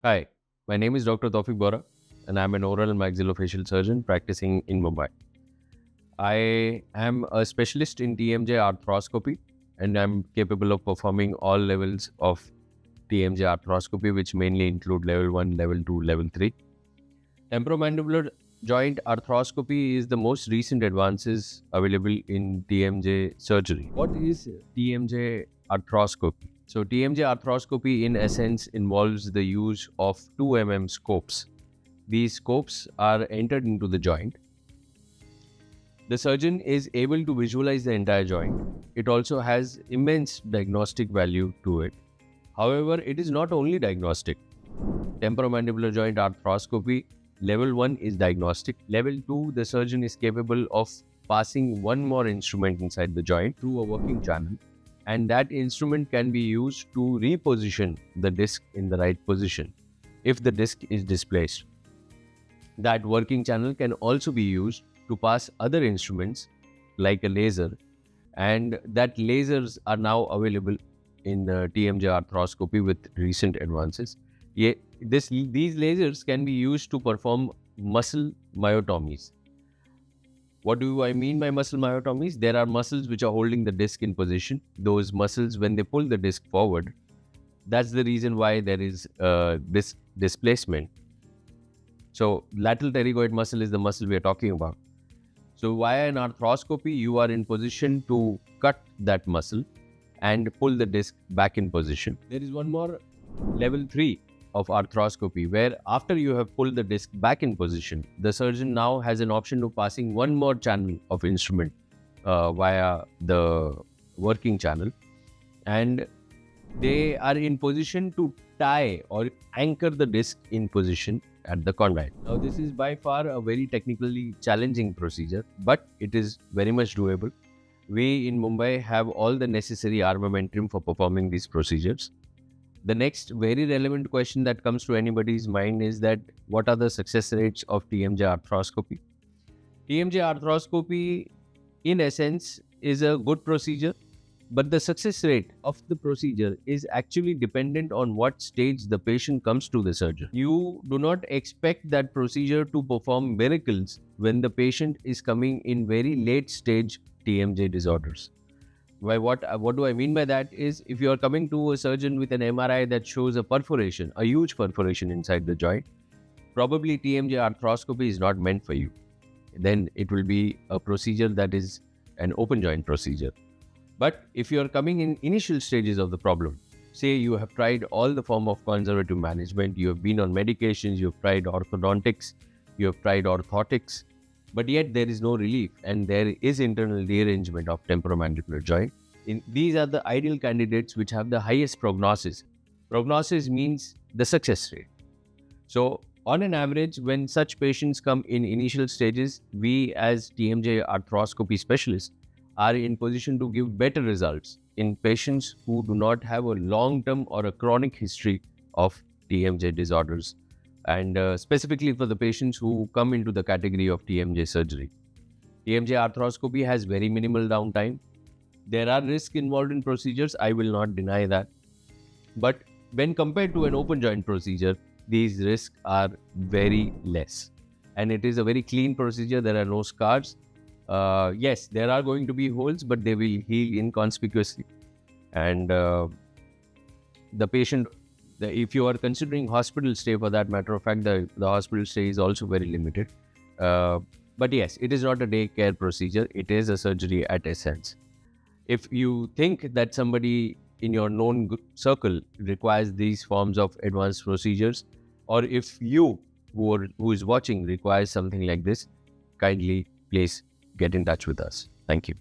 Hi, my name is Dr. Taufik Bora, and I'm an oral and maxillofacial surgeon practicing in Mumbai. I am a specialist in TMJ arthroscopy, and I'm capable of performing all levels of TMJ arthroscopy, which mainly include level 1, level 2, level 3. Temporomandibular joint arthroscopy is the most recent advances available in TMJ surgery. What is TMJ arthroscopy? So, TMJ arthroscopy in essence involves the use of 2 scopes. These scopes are entered into the joint. The surgeon is able to visualize the entire joint. It also has immense diagnostic value to it. However, it is not only diagnostic. Temporomandibular joint arthroscopy, level 1 is diagnostic. Level 2, the surgeon is capable of passing one more instrument inside the joint through a working channel, and that instrument can be used to reposition the disc in the right position if the disc is displaced. That working channel can also be used to pass other instruments like a laser, and that lasers are now available in TMJ arthroscopy with recent advances. These lasers can be used to perform muscle myotomies. What do I mean by muscle myotomies? There are muscles which are holding the disc in position. Those muscles, when they pull the disc forward, that's the reason why there is this displacement. So, lateral pterygoid muscle is the muscle we are talking about. So, via an arthroscopy, you are in position to cut that muscle and pull the disc back in position. There is one more level 3 of arthroscopy where after you have pulled the disc back in position, the surgeon now has an option of passing one more channel of instrument via the working channel, and they are in position to tie or anchor the disc in position at the condyle. Now, this is by far a very technically challenging procedure, but it is very much doable. We in Mumbai have all the necessary armamentarium for performing these procedures. The next very relevant question that comes to anybody's mind is that what are the success rates of TMJ arthroscopy? TMJ arthroscopy, in essence, is a good procedure, but the success rate of the procedure is actually dependent on what stage the patient comes to the surgeon. You do not expect that procedure to perform miracles when the patient is coming in very late stage TMJ disorders. What do I mean by that is, if you are coming to a surgeon with an MRI that shows a perforation, a huge perforation inside the joint, probably TMJ arthroscopy is not meant for you. Then it will be a procedure that is an open joint procedure. But if you are coming in initial stages of the problem, say you have tried all the form of conservative management, you have been on medications, you have tried orthodontics, you have tried orthotics, but yet there is no relief and there is internal rearrangement of temporomandibular joint. These are the ideal candidates which have the highest prognosis. Prognosis means the success rate. So, on an average, when such patients come in initial stages, we as TMJ arthroscopy specialists are in position to give better results in patients who do not have a long-term or a chronic history of TMJ disorders, and specifically for the patients who come into the category of TMJ surgery. TMJ arthroscopy has very minimal downtime. There are risks involved in procedures, I will not deny that. But when compared to an open joint procedure, these risks are very less. And it is a very clean procedure, there are no scars. Yes, there are going to be holes, but they will heal inconspicuously. And the patient, if you are considering hospital stay, for that matter of fact, the hospital stay is also very limited. But yes, it is not a daycare procedure, it is a surgery at essence. If you think that somebody in your known circle requires these forms of advanced procedures, or if you who is watching requires something like this, kindly please get in touch with us. Thank you.